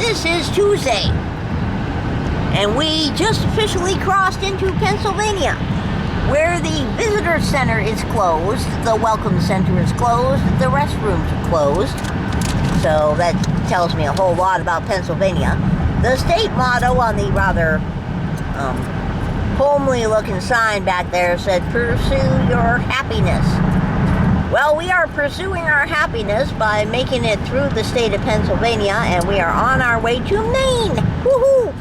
This is Tuesday, and we just officially crossed into Pennsylvania, where the visitor center is closed, the welcome center is closed, the restrooms are closed. So that tells me a whole lot about Pennsylvania. The state motto on the rather homely looking sign back there said, "Pursue your happiness." Well, we are pursuing our happiness by making it through the state of Pennsylvania, and we are on our way to Maine. Woohoo!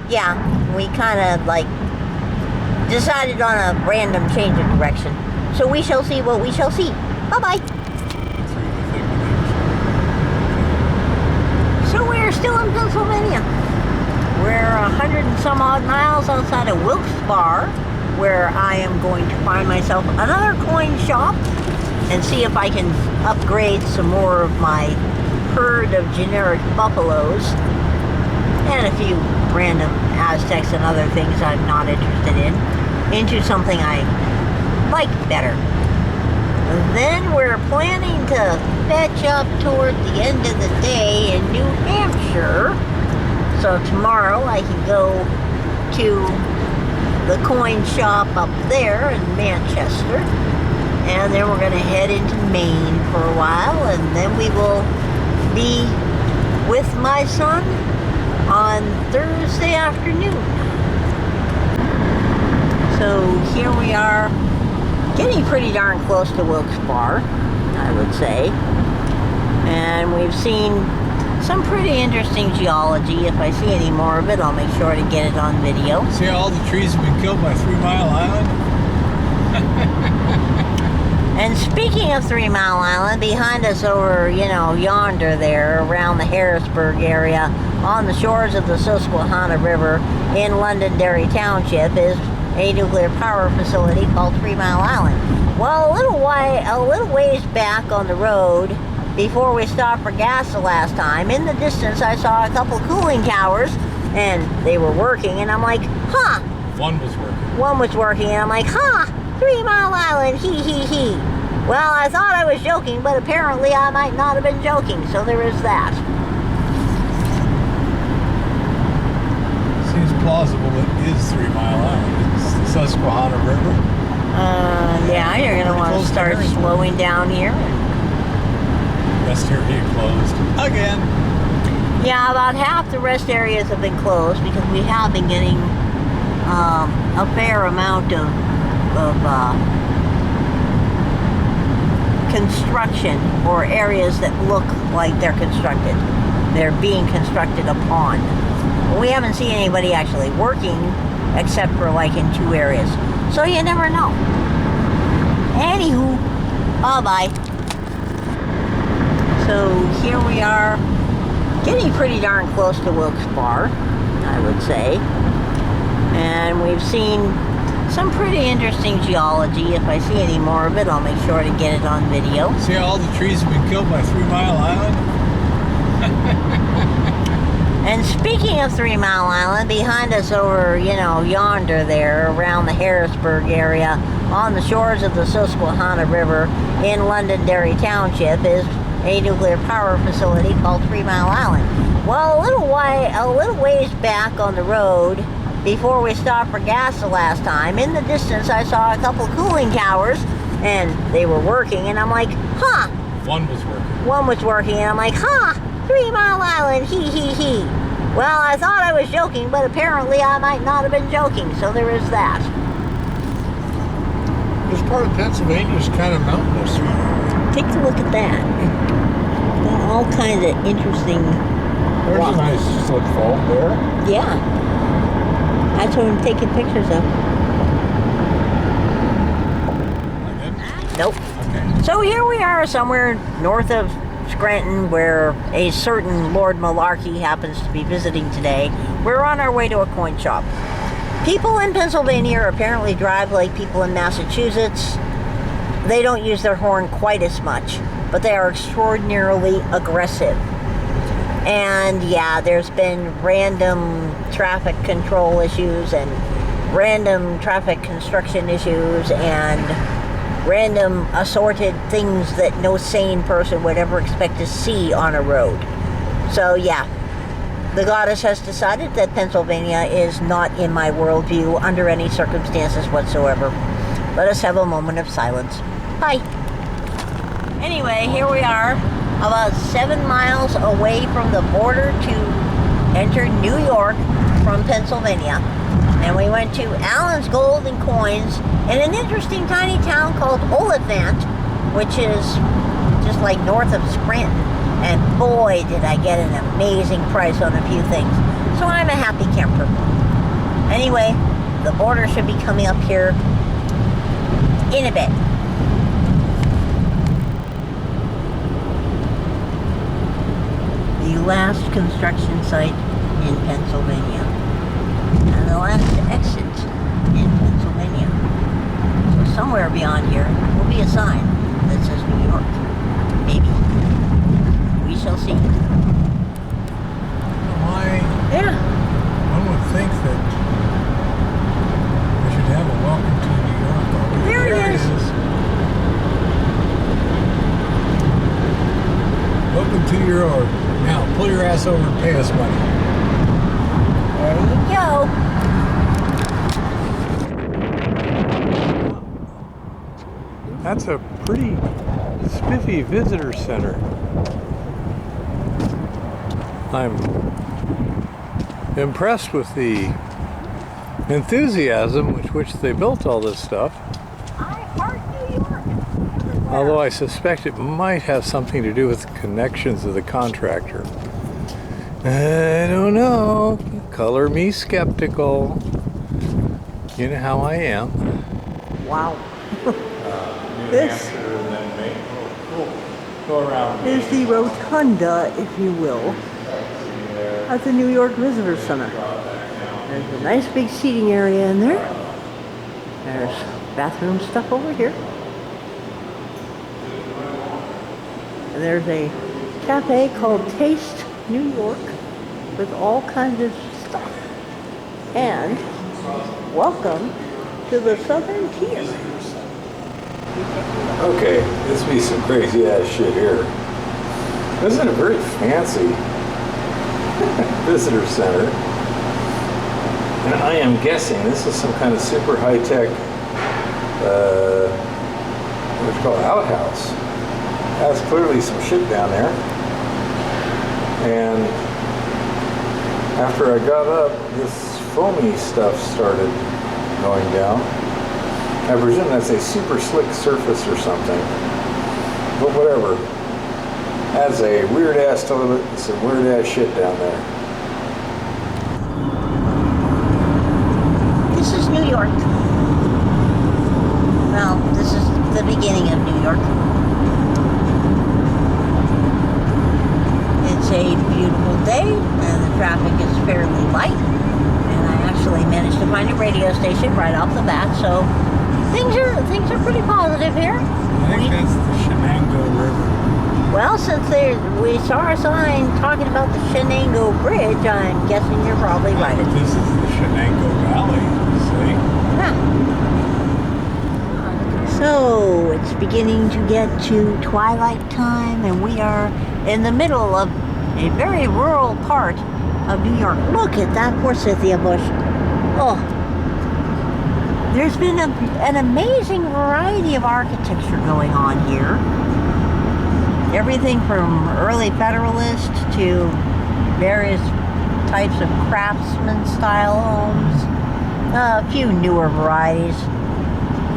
Yeah, we kind of like decided on a random change of direction. So we shall see what we shall see. Bye-bye. So we're still in Pennsylvania. We're 100 and some odd miles outside of Wilkes-Barre, where I am going to find myself another coin shop and see if I can upgrade some more of my herd of generic buffaloes and a few random Aztecs and other things I'm not interested in into something I like better. Then we're planning to fetch up toward the end of the day in New Hampshire. So tomorrow I can go to the coin shop up there in Manchester. And then we're going to head into Maine for a while, and then we will be with my son on Thursday afternoon. So here we are, getting pretty darn close to Wilkes-Barre, I would say. And we've seen some pretty interesting geology. If I see any more of it, I'll make sure to get it on video. See how all the trees have been killed by 3 Mile Island? And speaking of 3 Mile Island, behind us over, yonder there, around the Harrisburg area, on the shores of the Susquehanna River in Londonderry Township, is a nuclear power facility called 3 Mile Island. Well, a little ways back on the road, before we stopped for gas the last time, in the distance I saw a couple cooling towers, and they were working, and I'm like, huh. One was working. One was working, and I'm like, huh. 3 Mile Island, hee hee hee. Well, I thought I was joking, but apparently I might not have been joking, so there is that. Seems plausible it is 3 Mile Island. It's the Susquehanna River. Yeah, you're going to want to start slowing down here. Rest area closed. Again. Yeah, about half the rest areas have been closed because we have been getting a fair amount of construction, or areas that look like they're constructed. They're being constructed upon. We haven't seen anybody actually working except for like in 2 areas. So you never know. Anywho, bye-bye. So here we are, getting pretty darn close to Wilkes-Barre, I would say. And we've seen some pretty interesting geology. If I see any more of it, I'll make sure to get it on video. See how all the trees have been killed by 3 Mile Island? And speaking of 3 Mile Island, behind us over, yonder there, around the Harrisburg area, on the shores of the Susquehanna River in Londonderry Township, is a nuclear power facility called 3 Mile Island. Well, a little ways back on the road, before we stopped for gas the last time, in the distance I saw a couple cooling towers, and they were working, and I'm like, huh. One was working. One was working, and I'm like, huh. 3 Mile Island, hee hee hee. Well, I thought I was joking, but apparently I might not have been joking, so there is that. This part of Pennsylvania is kind of mountainous. Take a look at that. Got all kinds of interesting There's rocks. a nice footfall there. Yeah. That's what I'm taking pictures of. Nope. Okay. So here we are somewhere north of Scranton, where a certain Lord Malarkey happens to be visiting today. We're on our way to a coin shop. People in Pennsylvania apparently drive like people in Massachusetts. They don't use their horn quite as much, but they are extraordinarily aggressive. And yeah, there's been random traffic control issues and random traffic construction issues and random assorted things that no sane person would ever expect to see on a road. So yeah, The goddess has decided that Pennsylvania is not in my worldview under any circumstances whatsoever. Let us have a moment of silence. Bye. Anyway, here we are, about 7 miles away from the border to enter New York from Pennsylvania. And we went to Allen's Gold and Coins in an interesting tiny town called Oliphant, which is just like north of Scranton. And boy, did I get an amazing price on a few things. So I'm a happy camper. Anyway, the border should be coming up here in a bit. The last construction site in Pennsylvania. And the last exit in Pennsylvania. So somewhere beyond here will be a sign that says New York. Maybe. We shall see. Yeah. One would think that we should have a welcome to New York. There it is. Welcome to your order. Now, pull your ass over and pay us money. There you go. That's a pretty spiffy visitor center. I'm impressed with the enthusiasm with which they built all this stuff. I heart New York. Although I suspect it might have something to do with the connections of the contractor. I don't know. Color me skeptical. You know how I am. Wow. New This- Hampshire and then Maine. We'll go around. Is the rotunda, if you will, at the New York Visitor Center. There's a nice big seating area in there. There's bathroom stuff over here. And there's a cafe called Taste New York with all kinds of stuff. And welcome to the Southern Tier. Okay, this be some crazy ass shit here. This is a very fancy visitor center. And I am guessing this is some kind of super high-tech, what's it called, outhouse. That's clearly some shit down there. And after I got up, this foamy stuff started going down. I presume that's a super slick surface or something. But whatever. That's a weird ass toilet and some weird ass shit down there. This is New York. Well, this is the beginning of New York. It's a beautiful day and the traffic is fairly light. And I actually managed to find a radio station right off the bat, so things are pretty positive here. I think that's the Shenango River. Well, since we saw a sign talking about the Shenango Bridge, I'm guessing you're probably right. This is the Shenango Valley, see? Yeah. So, it's beginning to get to twilight time, and we are in the middle of a very rural part of New York. Look at that forsythia bush. Oh. There's been an amazing variety of architecture going on here. Everything from early Federalist to various types of craftsman style homes. A few newer varieties.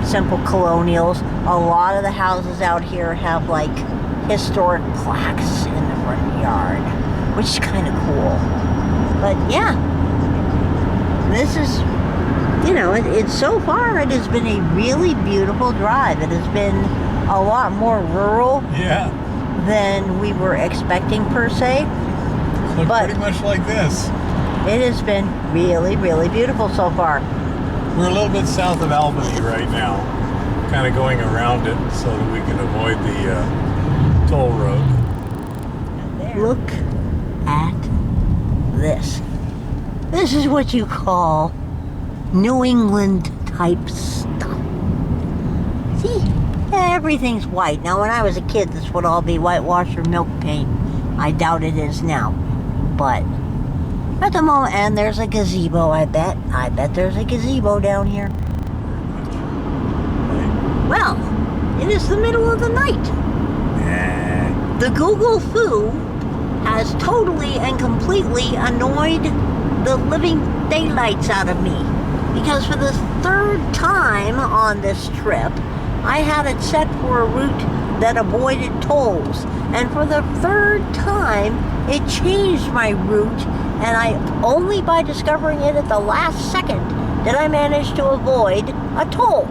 Simple colonials. A lot of the houses out here have like historic plaques in the front yard, which is kind of cool. But yeah, this is, it's so far it has been a really beautiful drive. It has been a lot more rural Yeah. than we were expecting per se. Look But- pretty much like this. It has been really, really beautiful so far. We're a little bit south of Albany right now. Kind of going around it so that we can avoid the toll road. Look at this. This is what you call New England type stuff. See? Everything's white. Now, when I was a kid, this would all be whitewash or milk paint. I doubt it is now. But At the moment, and there's a gazebo, I bet. I bet there's a gazebo down here. Well, it is the middle of the night. The Google Foo has totally and completely annoyed the living daylights out of me. Because for the third time on this trip, I had it set for a route that avoided tolls. And for the third time, it changed my route, and only by discovering it at the last second did I manage to avoid a toll.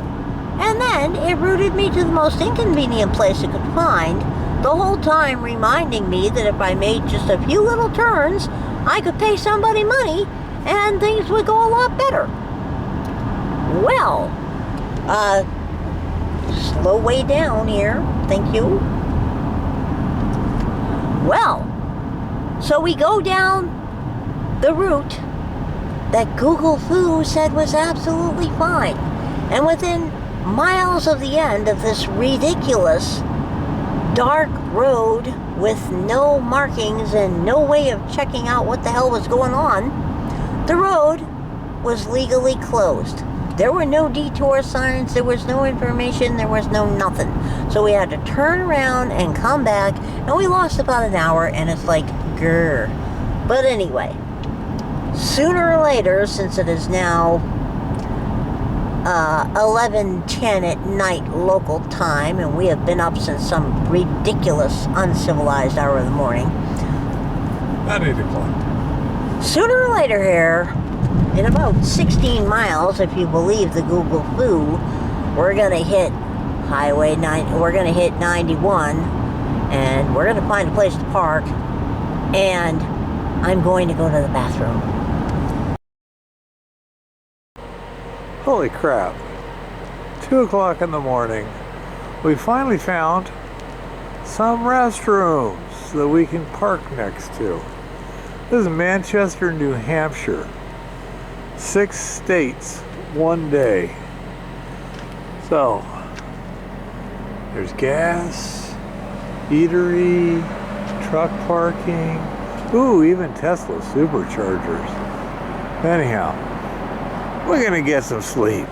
And then it routed me to the most inconvenient place it could find, the whole time reminding me that if I made just a few little turns, I could pay somebody money and things would go a lot better. Well, slow way down here, thank you. Well, so we go down the route that Google Foo said was absolutely fine. And within miles of the end of this ridiculous dark road with no markings and no way of checking out what the hell was going on, the road was legally closed. There were no detour signs, there was no information, there was no nothing. So we had to turn around and come back, and we lost about an hour, and it's like, grr. But anyway, sooner or later, since it is now 11:10 at night local time, and we have been up since some ridiculous, uncivilized hour of the morning. About 8 o'clock. Sooner or later here, in about 16 miles, if you believe the Google Foo, we're gonna hit Highway 9. We're gonna hit 91, and we're gonna find a place to park, and I'm going to go to the bathroom. Holy crap. 2 o'clock in the morning. We finally found some restrooms that we can park next to. This is Manchester, New Hampshire. 6 states, 1 day. So, there's gas, eatery, truck parking, ooh, even Tesla superchargers. Anyhow, we're gonna get some sleep.